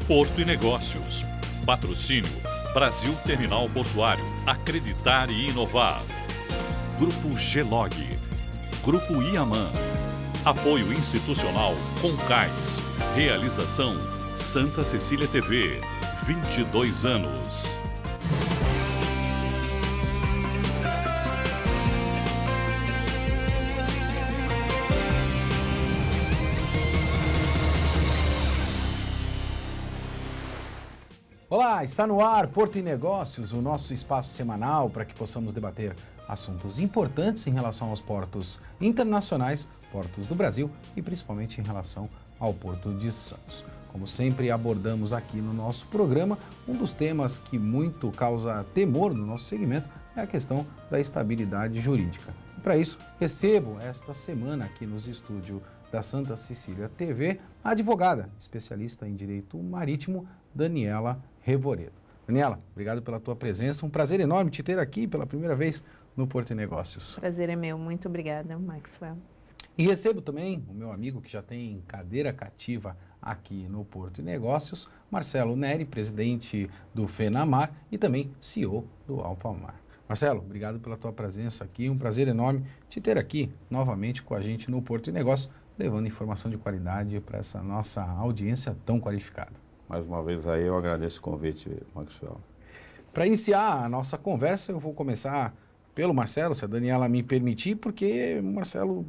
Porto e Negócios. Patrocínio Brasil Terminal Portuário. Acreditar e inovar. Grupo Gelog. Grupo Iaman. Apoio institucional Concais. Realização Santa Cecília TV. 22 anos. Olá, está no ar Porto e Negócios, o nosso espaço semanal para que possamos debater assuntos importantes em relação aos portos internacionais, portos do Brasil e principalmente em relação ao Porto de Santos. Como sempre abordamos aqui no nosso programa, um dos temas que muito causa temor no nosso segmento é a questão da estabilidade jurídica. E para isso, recebo esta semana aqui nos estúdios da Santa Cecília TV a advogada, especialista em direito marítimo, Daniela Revoredo. Daniela, obrigado pela tua presença, um prazer enorme te ter aqui pela primeira vez no Porto e Negócios. Prazer é meu, muito obrigada, Maxwell. E recebo também o meu amigo que já tem cadeira cativa aqui no Porto e Negócios, Marcelo Neri, presidente do FENAMAR e também CEO do Alpamar. Marcelo, obrigado pela tua presença aqui, um prazer enorme te ter aqui novamente com a gente no Porto e Negócios, levando informação de qualidade para essa nossa audiência tão qualificada. Mais uma vez aí eu agradeço o convite, Maxwell. Para iniciar a nossa conversa, eu vou começar pelo Marcelo, se a Daniela me permitir, porque o Marcelo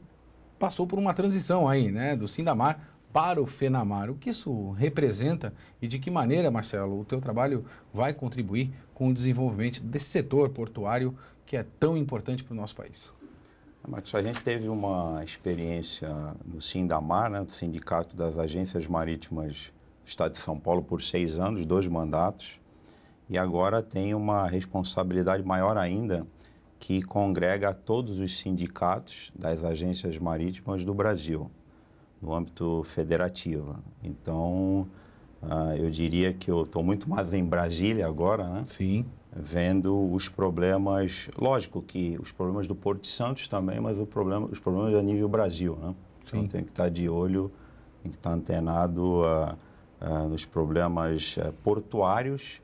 passou por uma transição aí, né, do Sindamar para o FENAMAR. O que isso representa e de que maneira, Marcelo, o teu trabalho vai contribuir com o desenvolvimento desse setor portuário que é tão importante para o nosso país? Maxwell, a gente teve uma experiência no Sindamar, né, do Sindicato das Agências Marítimas do Estado de São Paulo, por 6 anos, 2 mandatos, e agora tem uma responsabilidade maior ainda, que congrega todos os sindicatos das agências marítimas do Brasil, no âmbito federativo. Então, eu diria que eu estou muito mais em Brasília agora, né? Sim. Vendo os problemas, lógico que os problemas do Porto de Santos também, mas os problemas a nível Brasil, né? Então, tem que estar de olho, tem que estar antenado nos problemas portuários,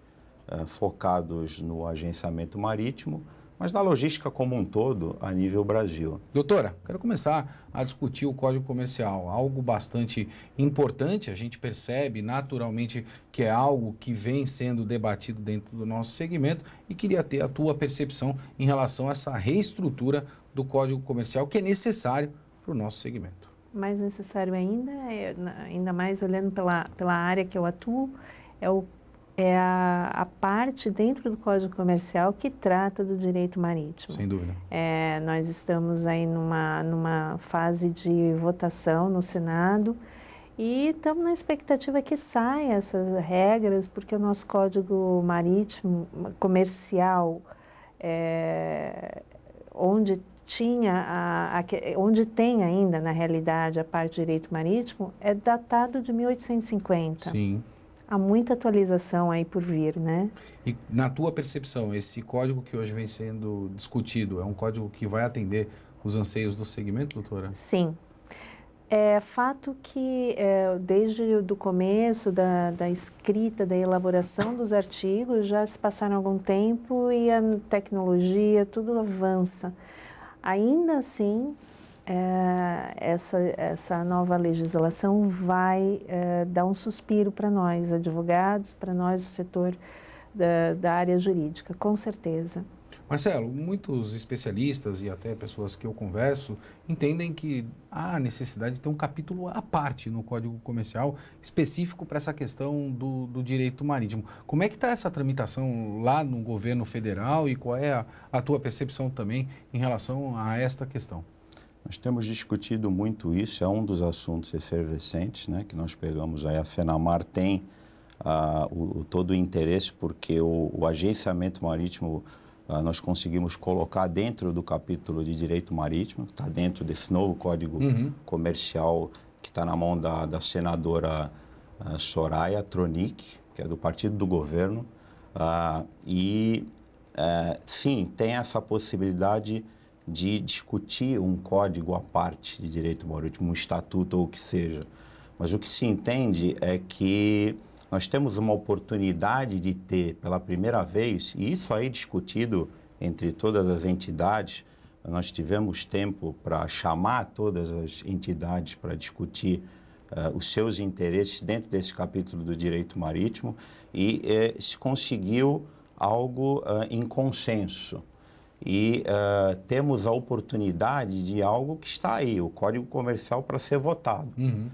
focados no agenciamento marítimo, mas na logística como um todo, a nível Brasil. Doutora, quero começar a discutir o Código Comercial, algo bastante importante, a gente percebe naturalmente que é algo que vem sendo debatido dentro do nosso segmento e queria ter a tua percepção em relação a essa reestrutura do Código Comercial que é necessário para o nosso segmento. Mais necessário ainda mais olhando pela área que eu atuo, é a parte dentro do Código Comercial que trata do direito marítimo. Sem dúvida. Nós estamos aí numa fase de votação no Senado e estamos na expectativa que saiam essas regras, porque o nosso Código Marítimo Comercial, onde tem ainda, na realidade, a parte de direito marítimo, é datado de 1850. Sim. Há muita atualização aí por vir, né? E na tua percepção, esse código que hoje vem sendo discutido, é um código que vai atender os anseios do segmento, doutora? Sim. É fato que desde o começo da escrita, da elaboração dos artigos, já se passaram algum tempo e a tecnologia, tudo avança. Ainda assim, essa nova legislação vai dar um suspiro para nós, advogados, para nós, o setor da área jurídica, com certeza. Marcelo, muitos especialistas e até pessoas que eu converso entendem que há necessidade de ter um capítulo à parte no Código Comercial específico para essa questão do direito marítimo. Como é que está essa tramitação lá no governo federal e qual é a tua percepção também em relação a esta questão? Nós temos discutido muito isso, é um dos assuntos efervescentes, né, que nós pegamos aí. A FENAMAR tem todo o interesse, porque o agenciamento marítimo nós conseguimos colocar dentro do capítulo de direito marítimo, que está dentro desse novo Código Comercial, que está na mão da senadora Soraya Tronic, que é do partido do governo, sim, tem essa possibilidade de discutir um código à parte de direito marítimo, um estatuto ou o que seja. Mas o que se entende é que nós temos uma oportunidade de ter, pela primeira vez, e isso aí discutido entre todas as entidades, nós tivemos tempo para chamar todas as entidades para discutir os seus interesses dentro desse capítulo do direito marítimo e se conseguiu algo em consenso. E temos a oportunidade de algo que está aí, o Código Comercial, para ser votado. Uhum.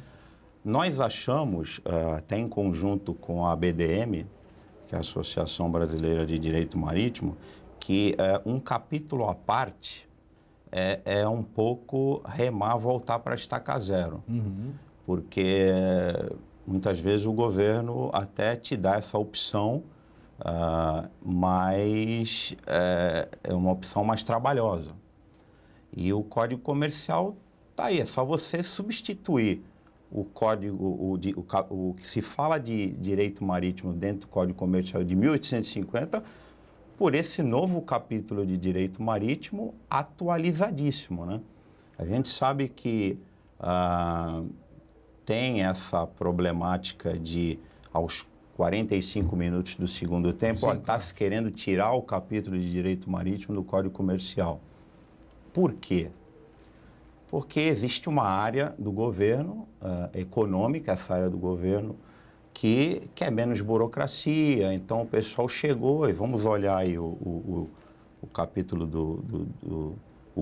Nós achamos, até em conjunto com a ABDM, que é a Associação Brasileira de Direito Marítimo, que um capítulo à parte é um pouco remar, voltar para a estaca zero. Uhum. Porque muitas vezes o governo até te dá essa opção, mas é uma opção mais trabalhosa. E o Código Comercial está aí, é só você substituir o código, o que se fala de direito marítimo dentro do Código Comercial de 1850 por esse novo capítulo de direito marítimo atualizadíssimo, né? A gente sabe que tem essa problemática de, aos 45 minutos do segundo tempo, está se querendo tirar o capítulo de direito marítimo do Código Comercial. Por quê? Porque existe uma área do governo, econômica, essa área do governo, que quer menos burocracia. Então, o pessoal chegou, e vamos olhar aí o capítulo do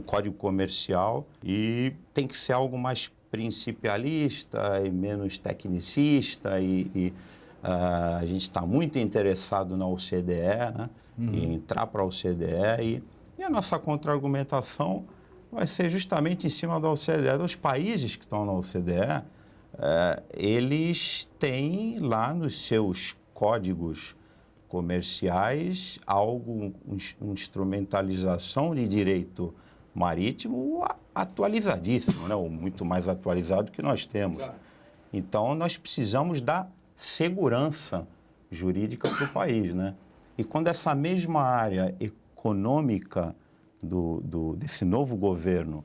Código Comercial, e tem que ser algo mais principialista e menos tecnicista, a gente está muito interessado na OCDE, né? Em entrar para a OCDE, e a nossa contra-argumentação vai ser justamente em cima da OCDE. Os países que estão na OCDE, eles têm lá nos seus códigos comerciais uma instrumentalização de direito marítimo atualizadíssimo, né? Ou muito mais atualizado que nós temos. Claro. Então, nós precisamos dar segurança jurídica para o país, né? E quando essa mesma área econômica desse novo governo,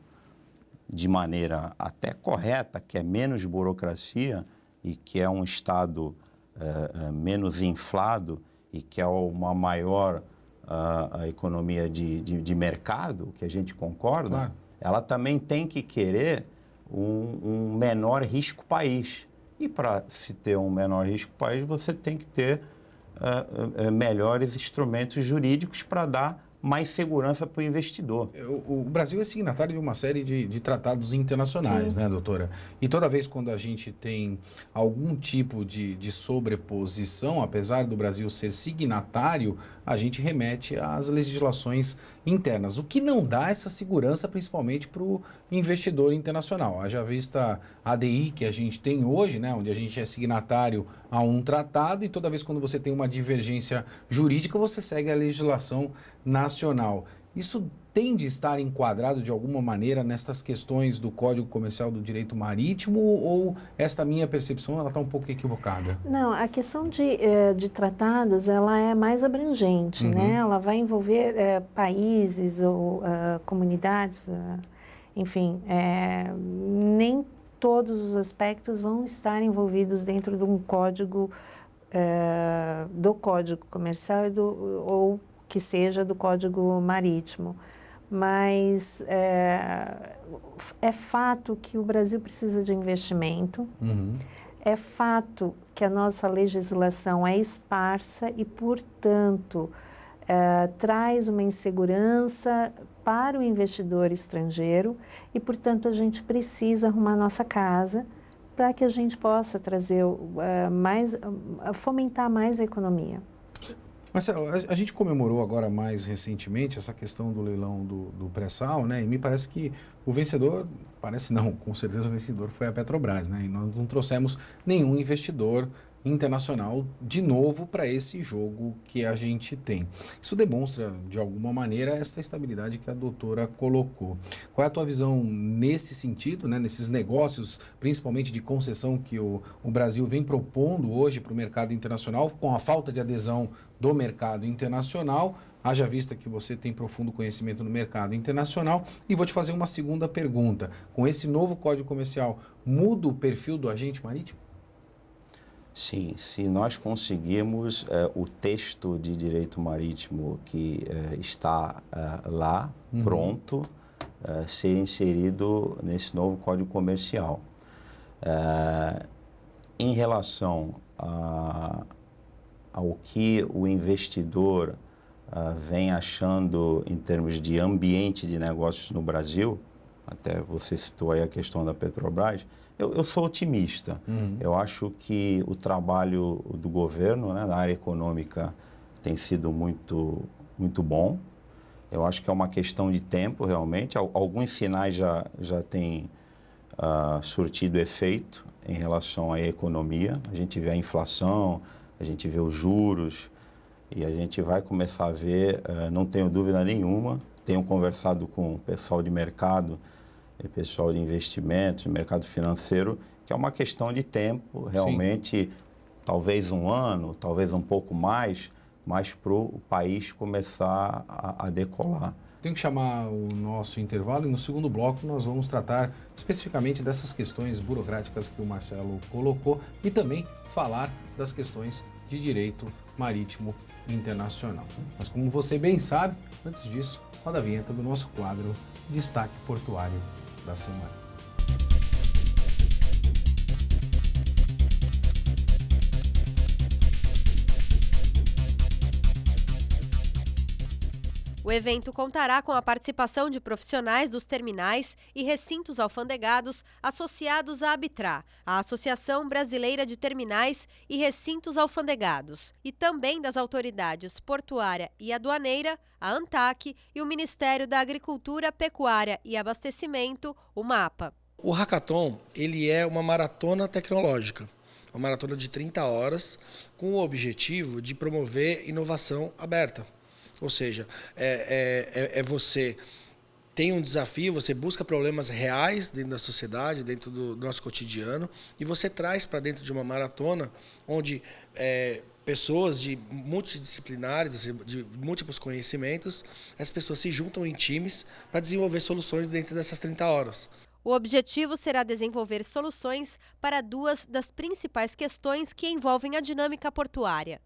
de maneira até correta, que é menos burocracia e que é um Estado menos inflado e que é uma maior a economia de mercado, que a gente concorda, claro, ela também tem que querer um menor risco país. E para se ter um menor risco país, você tem que ter melhores instrumentos jurídicos para dar mais segurança para o investidor. O Brasil é signatário de uma série de tratados internacionais, né, doutora? E toda vez quando a gente tem algum tipo de sobreposição, apesar do Brasil ser signatário, a gente remete às legislações internas, o que não dá essa segurança principalmente para o investidor internacional. Haja vista a ADI que a gente tem hoje, né, onde a gente é signatário a um tratado e toda vez quando você tem uma divergência jurídica, você segue a legislação nacional. Isso tem de estar enquadrado de alguma maneira nessas questões do Código Comercial do Direito Marítimo ou esta minha percepção ela está um pouco equivocada? Não, a questão de tratados ela é mais abrangente, né? Ela vai envolver países ou comunidades, enfim, nem todos os aspectos vão estar envolvidos dentro de um código, do Código Comercial ou que seja do Código Marítimo. Mas é fato que o Brasil precisa de investimento, é fato que a nossa legislação é esparsa e, portanto, traz uma insegurança para o investidor estrangeiro e, portanto, a gente precisa arrumar a nossa casa para que a gente possa trazer fomentar mais a economia. Marcelo, a gente comemorou agora mais recentemente essa questão do leilão do pré-sal, né? E me parece que o vencedor, parece não, com certeza o vencedor foi a Petrobras, né? E nós não trouxemos nenhum investidor internacional de novo para esse jogo que a gente tem. Isso demonstra, de alguma maneira, essa estabilidade que a doutora colocou. Qual é a tua visão nesse sentido, né, nesses negócios, principalmente de concessão que o Brasil vem propondo hoje para o mercado internacional, com a falta de adesão do mercado internacional, haja vista que você tem profundo conhecimento no mercado internacional, e vou te fazer uma segunda pergunta. Com esse novo Código Comercial, muda o perfil do agente marítimo? Sim, se nós conseguirmos o texto de direito marítimo que está lá, pronto, ser inserido nesse novo Código Comercial. Em relação ao que o investidor vem achando em termos de ambiente de negócios no Brasil, até você citou aí a questão da Petrobras, eu sou otimista. Eu acho que o trabalho do governo, né, na área econômica tem sido muito bom. Eu acho que é uma questão de tempo, realmente. Alguns sinais já têm surtido efeito em relação à economia. A gente vê a inflação, a gente vê os juros e a gente vai começar a ver, não tenho dúvida nenhuma, tenho conversado com o pessoal de mercado, pessoal de investimentos, mercado financeiro, que é uma questão de tempo, realmente. Sim. Talvez um ano, talvez um pouco mais, mas para o país começar a decolar. Tenho que chamar o nosso intervalo e no segundo bloco nós vamos tratar especificamente dessas questões burocráticas que o Marcelo colocou e também falar das questões de direito marítimo internacional. Mas como você bem sabe, antes disso, roda a vinheta do nosso quadro Destaque Portuário da Semana. O evento contará com a participação de profissionais dos terminais e recintos alfandegados associados à ABTRA, a Associação Brasileira de Terminais e Recintos Alfandegados, e também das autoridades portuária e aduaneira, a ANTAQ, e o Ministério da Agricultura, Pecuária e Abastecimento, o MAPA. O Hackathon, ele é uma maratona tecnológica, uma maratona de 30 horas, com o objetivo de promover inovação aberta. Ou seja, você tem um desafio, você busca problemas reais dentro da sociedade, dentro do nosso cotidiano, e você traz para dentro de uma maratona onde pessoas de multidisciplinares, de múltiplos conhecimentos, as pessoas se juntam em times para desenvolver soluções dentro dessas 30 horas. O objetivo será desenvolver soluções para duas das principais questões que envolvem a dinâmica portuária: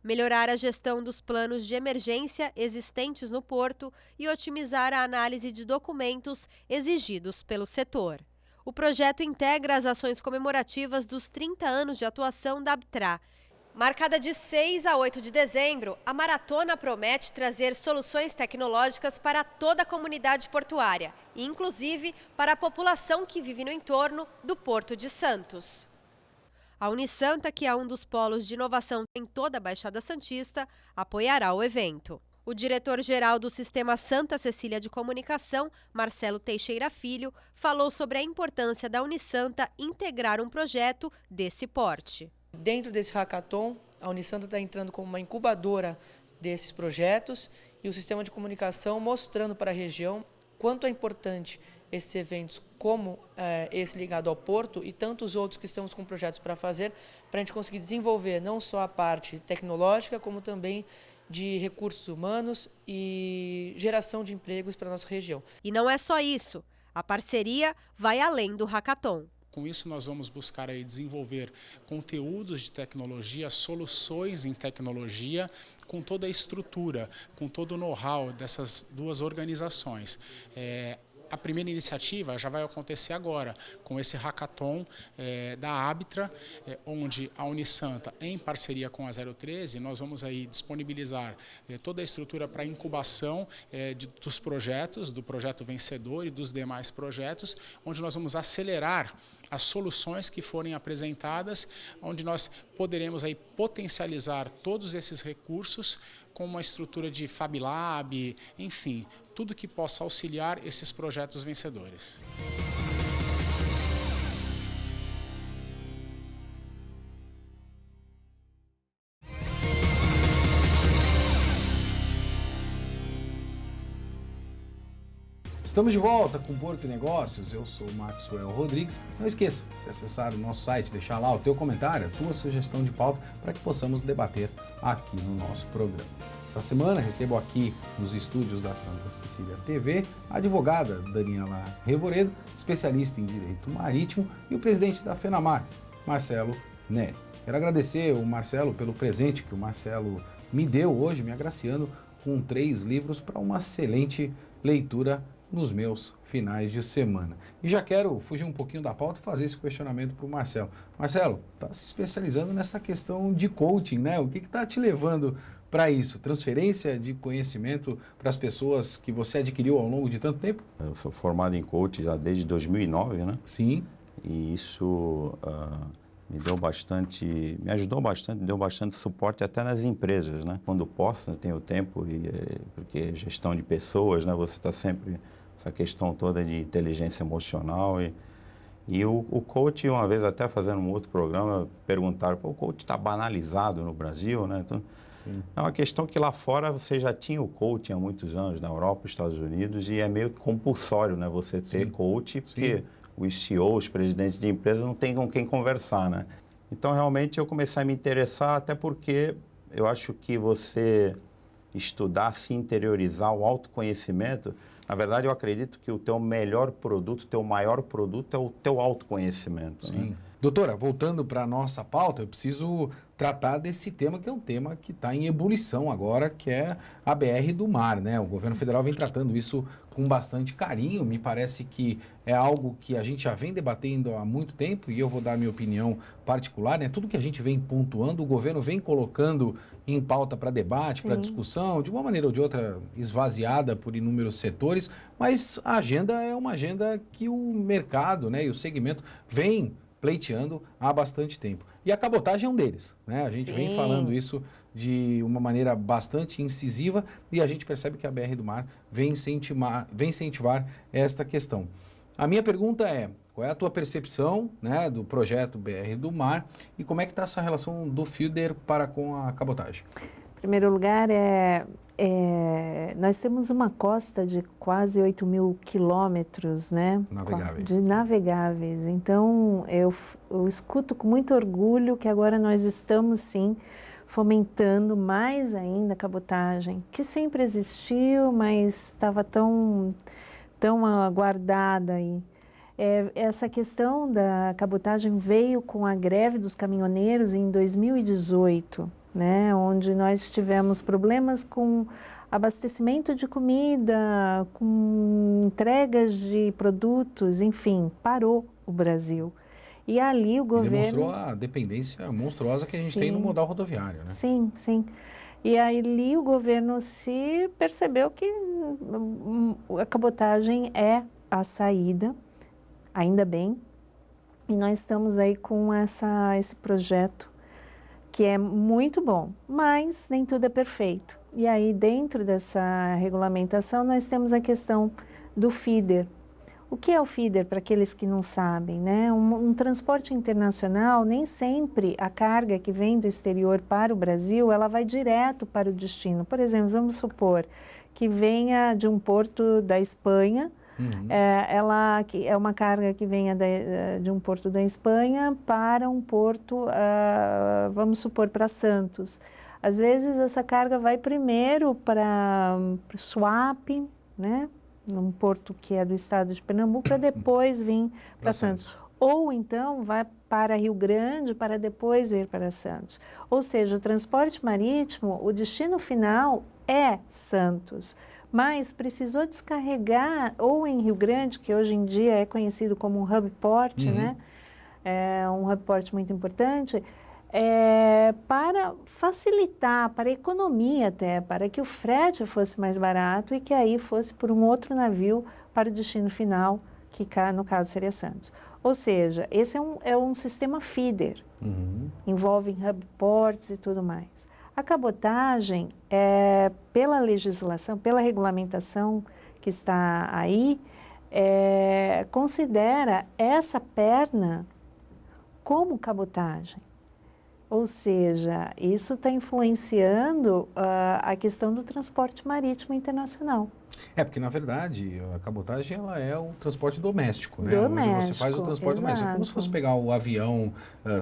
melhorar a gestão dos planos de emergência existentes no porto e otimizar a análise de documentos exigidos pelo setor. O projeto integra as ações comemorativas dos 30 anos de atuação da ABTRA. Marcada de 6 a 8 de dezembro, a maratona promete trazer soluções tecnológicas para toda a comunidade portuária, inclusive para a população que vive no entorno do Porto de Santos. A Unisanta, que é um dos polos de inovação em toda a Baixada Santista, apoiará o evento. O diretor-geral do Sistema Santa Cecília de Comunicação, Marcelo Teixeira Filho, falou sobre a importância da Unisanta integrar um projeto desse porte. Dentro desse hackathon, a Unisanta está entrando como uma incubadora desses projetos e o Sistema de Comunicação mostrando para a região quanto é importante esses eventos como esse ligado ao Porto e tantos outros que estamos com projetos para fazer, para a gente conseguir desenvolver não só a parte tecnológica, como também de recursos humanos e geração de empregos para a nossa região. E não é só isso, a parceria vai além do hackathon. Com isso, nós vamos buscar aí desenvolver conteúdos de tecnologia, soluções em tecnologia, com toda a estrutura, com todo o know-how dessas duas organizações. A primeira iniciativa já vai acontecer agora, com esse hackathon da ABTRA, onde a Unisanta, em parceria com a 013, nós vamos aí disponibilizar toda a estrutura para incubação dos projetos, do projeto vencedor e dos demais projetos, onde nós vamos acelerar as soluções que forem apresentadas, onde nós poderemos aí potencializar todos esses recursos com uma estrutura de Fab Lab, enfim, tudo que possa auxiliar esses projetos vencedores. Estamos de volta com Porto e Negócios, eu sou o Maxwell Rodrigues. Não esqueça de acessar o nosso site, deixar lá o teu comentário, a tua sugestão de pauta, para que possamos debater aqui no nosso programa. Esta semana recebo aqui nos estúdios da Santa Cecília TV a advogada Daniela Revoredo, especialista em direito marítimo, e o presidente da FENAMAR, Marcelo Neri. Quero agradecer o Marcelo pelo presente que o Marcelo me deu hoje, me agraciando com 3 livros para uma excelente leitura nos meus finais de semana. E já quero fugir um pouquinho da pauta e fazer esse questionamento para o Marcelo. Marcelo, está se especializando nessa questão de coaching, né? O que está te levando para isso? Transferência de conhecimento para as pessoas que você adquiriu ao longo de tanto tempo? Eu sou formado em coaching já desde 2009, né? Sim. E isso me ajudou bastante, me deu bastante suporte até nas empresas, né? Quando posso, eu tenho tempo, porque gestão de pessoas, né? Você está sempre, essa questão toda de inteligência emocional e o coach, uma vez até fazendo um outro programa, perguntaram, o coach está banalizado no Brasil, né? Então, é uma questão que lá fora você já tinha o coaching há muitos anos, na Europa, Estados Unidos, e é meio compulsório, né? Você ter coach, porque os CEOs, os presidentes de empresa, não tem com quem conversar, né? Então, realmente, eu comecei a me interessar, até porque eu acho que você estudar, se interiorizar o autoconhecimento, na verdade, eu acredito que o teu melhor produto, o teu maior produto é o teu autoconhecimento. Sim. Né? Doutora, voltando para a nossa pauta, eu preciso tratar desse tema que é um tema que está em ebulição agora, que é a BR do Mar, né? O governo federal vem tratando isso com bastante carinho, me parece que é algo que a gente já vem debatendo há muito tempo e eu vou dar a minha opinião particular, né? Tudo que a gente vem pontuando, o governo vem colocando em pauta para debate, para discussão, de uma maneira ou de outra esvaziada por inúmeros setores, mas a agenda é uma agenda que o mercado, né, e o segmento vem pleiteando há bastante tempo. E a cabotagem é um deles, né? A gente vem falando isso de uma maneira bastante incisiva e a gente percebe que a BR do Mar vem incentivar esta questão. A minha pergunta é, qual é a tua percepção, né, do projeto BR do Mar e como é que está essa relação do feeder para com a cabotagem? Em primeiro lugar, nós temos uma costa de quase 8.000 quilômetros, né? Navegáveis. Então, eu escuto com muito orgulho que agora nós estamos, sim, fomentando mais ainda a cabotagem, que sempre existiu, mas estava tão aguardada aí. Essa questão da cabotagem veio com a greve dos caminhoneiros em 2018, né, onde nós tivemos problemas com abastecimento de comida, com entregas de produtos, enfim, parou o Brasil. E ali o governo... demonstrou a dependência monstruosa que a gente tem no modal rodoviário, né? Sim, sim. E ali o governo se percebeu que a cabotagem é a saída, ainda bem, e nós estamos aí com esse projeto que é muito bom, mas nem tudo é perfeito. E aí, dentro dessa regulamentação, nós temos a questão do feeder. O que é o feeder, para aqueles que não sabem, né? Um transporte internacional, nem sempre a carga que vem do exterior para o Brasil, ela vai direto para o destino. Por exemplo, vamos supor que venha de um porto da Espanha, ela é uma carga que venha de um porto da Espanha para um porto, vamos supor, para Santos. Às vezes essa carga vai primeiro para Suape, né, num porto que é do estado de Pernambuco, para depois vir para Santos. Ou então vai para Rio Grande para depois vir para Santos. Ou seja, o transporte marítimo, o destino final é Santos. Mas precisou descarregar, ou em Rio Grande, que hoje em dia é conhecido como um hub port, né? É um hub port muito importante, para facilitar, para a economia até, para que o frete fosse mais barato e que aí fosse por um outro navio para o destino final, que no caso seria Santos. Ou seja, esse é um sistema feeder, envolve hub ports e tudo mais. A cabotagem, pela legislação, pela regulamentação que está aí, considera essa perna como cabotagem. Ou seja, isso está influenciando a questão do transporte marítimo internacional. Porque na verdade a cabotagem ela é o transporte doméstico, né? Doméstico, onde você faz o transporte doméstico. É como se fosse pegar o avião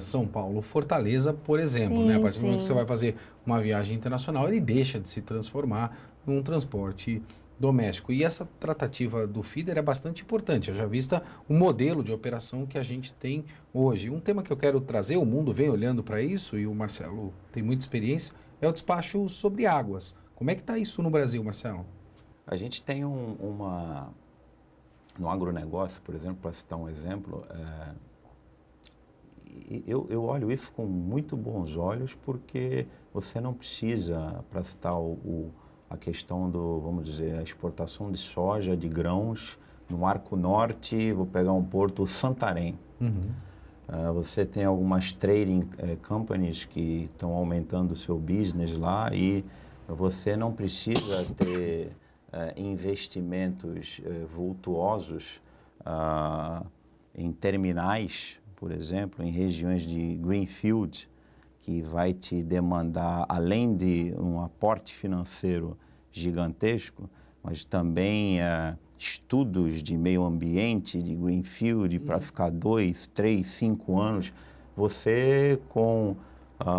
São Paulo-Fortaleza, por exemplo, né? A partir do momento que você vai fazer uma viagem internacional, ele deixa de se transformar num transporte doméstico. E essa tratativa do feeder é bastante importante, já vista o modelo de operação que a gente tem hoje. Um tema que eu quero trazer, o mundo vem olhando para isso, e o Marcelo tem muita experiência, é o despacho sobre águas. Como é que está isso no Brasil, Marcelo? A gente tem no agronegócio, por exemplo, para citar um exemplo, eu olho isso com muito bons olhos, porque você não precisa, para citar a questão vamos dizer, a exportação de soja, de grãos, no Arco Norte, vou pegar um porto, Santarém. Você tem algumas trading companies que estão aumentando o seu business lá, e você não precisa ter investimentos vultuosos em terminais, por exemplo, em regiões de greenfield, que vai te demandar, além de um aporte financeiro gigantesco, mas também estudos de meio ambiente, de greenfield, para ficar 2, 3, 5 anos. Você, com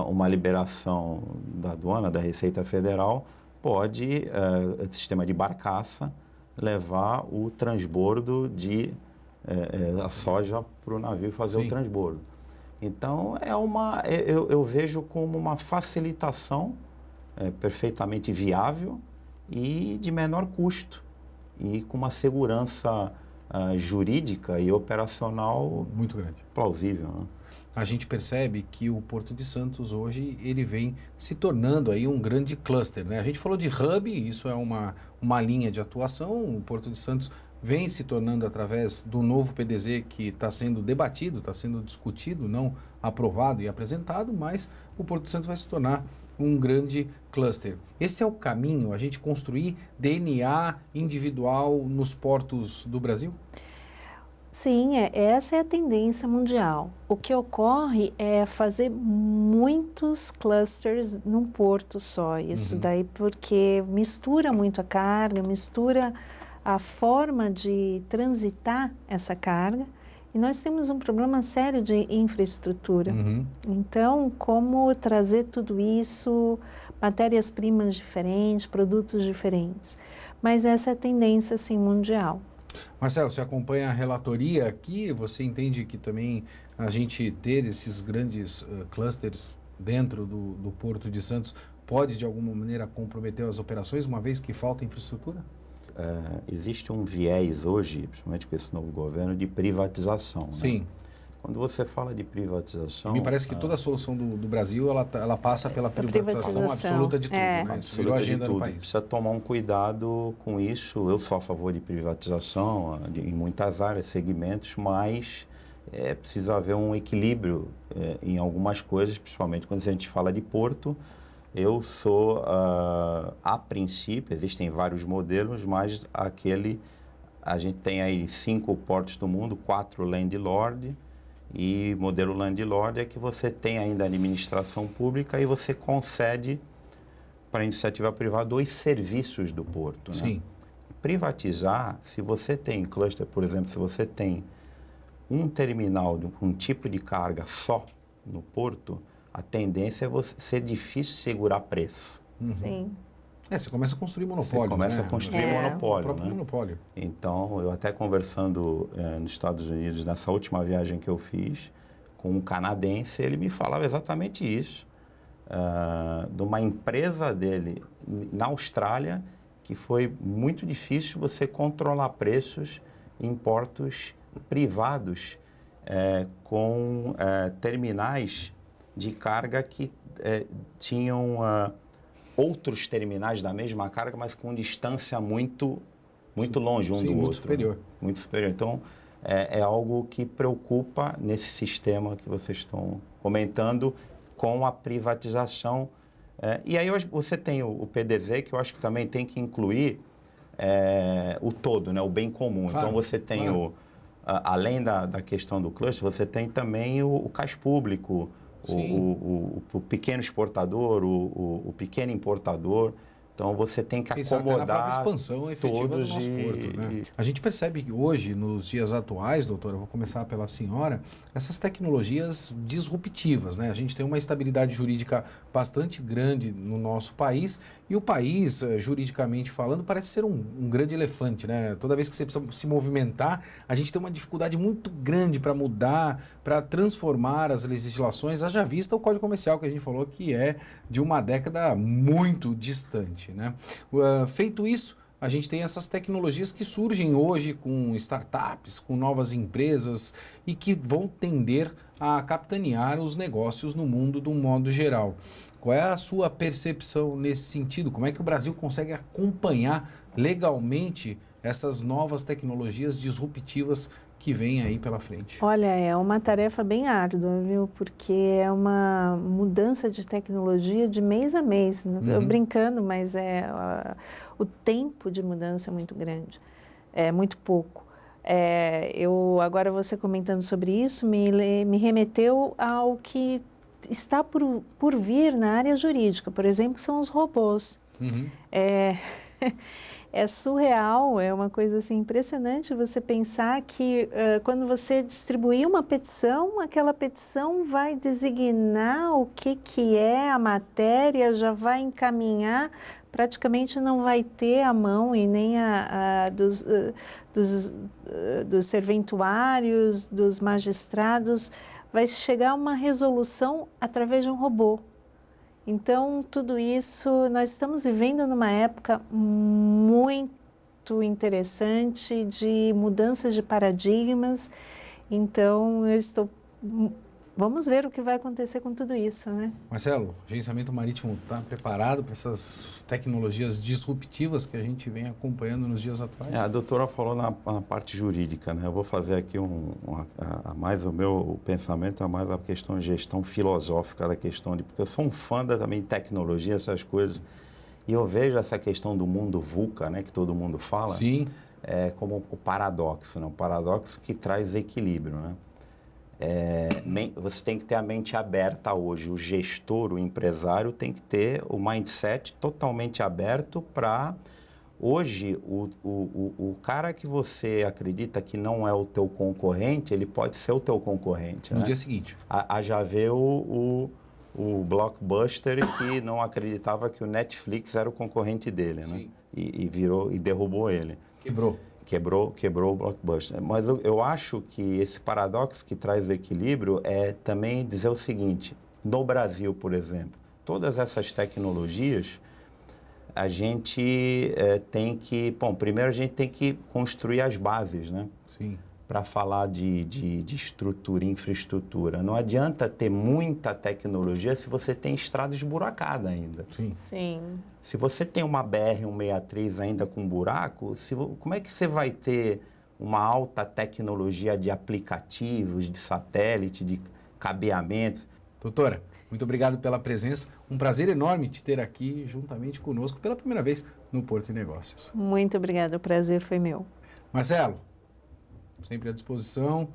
uma liberação da aduana, da Receita Federal, pode, sistema de barcaça, levar o transbordo a soja para o navio fazer o transbordo. Então, eu vejo como uma facilitação perfeitamente viável e de menor custo, e com uma segurança jurídica e operacional muito grande, plausível, né? A gente percebe que o Porto de Santos hoje ele vem se tornando aí um grande cluster, né? A gente falou de hub, isso é uma linha de atuação. O Porto de Santos vem se tornando, através do novo PDZ que está sendo debatido, está sendo discutido, não aprovado e apresentado, mas o Porto de Santos vai se tornar um grande cluster. Esse é o caminho, a gente construir DNA individual nos portos do Brasil? Sim, essa é a tendência mundial. O que ocorre é fazer muitos clusters num porto só. Isso daí porque mistura muito a carga, mistura a forma de transitar essa carga. E nós temos um problema sério de infraestrutura. Então, como trazer tudo isso, matérias-primas diferentes, produtos diferentes. Mas essa é a tendência, sim, mundial. Marcelo, você acompanha a relatoria aqui, você entende que também a gente ter esses grandes clusters dentro do Porto de Santos pode, de alguma maneira, comprometer as operações, uma vez que falta infraestrutura? Existe um viés hoje, principalmente com esse novo governo, de privatização. Sim. Né? Quando você fala de privatização... Me parece que toda a solução do Brasil, ela passa pela privatização absoluta de tudo, né? Isso virou agenda no país. Precisa tomar um cuidado com isso. Eu sou a favor de privatização em muitas áreas, segmentos, mas precisa haver um equilíbrio em algumas coisas, principalmente quando a gente fala de porto. Eu sou, a princípio, existem vários modelos, mas a gente tem aí 5 portos do mundo, 4 landlord, e modelo landlord é que você tem ainda a administração pública e você concede para a iniciativa privada os serviços do porto. Sim. Né? Privatizar, se você tem cluster, por exemplo, se você tem um terminal com um tipo de carga só no porto, a tendência é ser difícil segurar preço. Sim. Você começa a construir monopólio. Você começa a construir monopólio. O próprio né? monopólio. Então, eu até conversando nos Estados Unidos, nessa última viagem que eu fiz, com um canadense, ele me falava exatamente isso. De uma empresa dele na Austrália, que foi muito difícil você controlar preços em portos privados, com terminais de carga que tinham outros terminais da mesma carga, mas com distância muito longe um do outro. Muito superior. Né? Muito superior. Então, é algo que preocupa nesse sistema que vocês estão comentando com a privatização. E aí hoje você tem o PDZ, que eu acho que também tem que incluir o todo, né? O bem comum. Claro, então, você tem além da questão do cluster, você tem também o cais público, o pequeno exportador, o pequeno importador. Então você tem que Pensar até na própria acomodar expansão efetiva do todos nosso porto, né? A gente percebe que hoje, nos dias atuais, doutora, eu vou começar pela senhora, essas tecnologias disruptivas, né? A gente tem uma estabilidade jurídica bastante grande no nosso país e o país, juridicamente falando, parece ser um grande elefante, né? Toda vez que você precisa se movimentar, a gente tem uma dificuldade muito grande para mudar, para transformar as legislações, haja vista o Código Comercial que a gente falou que é de uma década muito distante, né? Feito isso, a gente tem essas tecnologias que surgem hoje com startups, com novas empresas e que vão tender a capitanear os negócios no mundo de um modo geral. Qual é a sua percepção nesse sentido? Como é que o Brasil consegue acompanhar legalmente essas novas tecnologias disruptivas que vêm aí pela frente? Olha, é uma tarefa bem árdua, viu? Porque é uma mudança de tecnologia de mês a mês. Eu brincando, mas o tempo de mudança é muito grande, é muito pouco. Agora você comentando sobre isso me remeteu ao que está por vir na área jurídica, por exemplo, são os robôs. É surreal, é uma coisa assim impressionante você pensar que quando você distribuir uma petição, aquela petição vai designar o que é a matéria, já vai encaminhar, praticamente não vai ter a mão e nem dos serventuários, dos magistrados, vai chegar a uma resolução através de um robô. Então, tudo isso, nós estamos vivendo numa época muito interessante de mudanças de paradigmas. Então, vamos ver o que vai acontecer com tudo isso, né? Marcelo, o agenciamento marítimo está preparado para essas tecnologias disruptivas que a gente vem acompanhando nos dias atuais? A doutora falou na parte jurídica, né? Eu vou fazer aqui mais o meu pensamento, é mais a questão de gestão filosófica da questão porque eu sou um fã também de tecnologia, essas coisas, e eu vejo essa questão do mundo VUCA, né? Que todo mundo fala. Sim. Como o paradoxo, né? O paradoxo que traz equilíbrio, né? Você tem que ter a mente aberta hoje. O gestor, o empresário tem que ter o mindset totalmente aberto para... Hoje, o cara que você acredita que não é o teu concorrente, ele pode ser o teu concorrente. No dia seguinte. Já vê o Blockbuster que não acreditava que o Netflix era o concorrente dele, né? E derrubou ele. Quebrou o Blockbuster. Mas eu acho que esse paradoxo que traz o equilíbrio é também dizer o seguinte: no Brasil, por exemplo, todas essas tecnologias, a gente tem que... Bom, primeiro a gente tem que construir as bases, né? Sim. Para falar de estrutura, infraestrutura. Não adianta ter muita tecnologia se você tem estrada esburacada ainda. Sim. Se você tem uma BR-163 ainda com buraco, como é que você vai ter uma alta tecnologia de aplicativos, de satélite, de cabeamento? Doutora, muito obrigado pela presença. Um prazer enorme te ter aqui juntamente conosco pela primeira vez no Porto e Negócios. Muito obrigada, o prazer foi meu. Marcelo, sempre à disposição.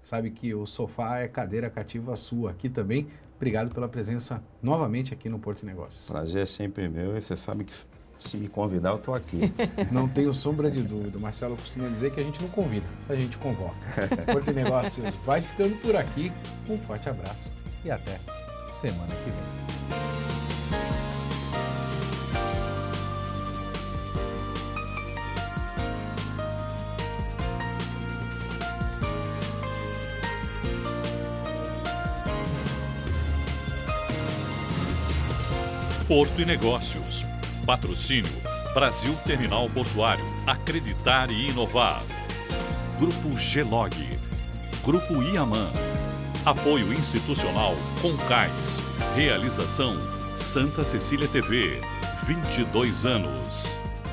Sabe que o sofá é cadeira cativa sua aqui também. Obrigado pela presença novamente aqui no Porto e Negócios. Prazer é sempre meu e você sabe que se me convidar eu estou aqui. Não tenho sombra de dúvida. O Marcelo costuma dizer que a gente não convida, a gente convoca. Porto e Negócios vai ficando por aqui. Um forte abraço e até semana que vem. Porto e Negócios. Patrocínio Brasil Terminal Portuário. Acreditar e inovar. Grupo Gelog. Grupo Iaman. Apoio institucional Concais. Realização Santa Cecília TV. 22 anos.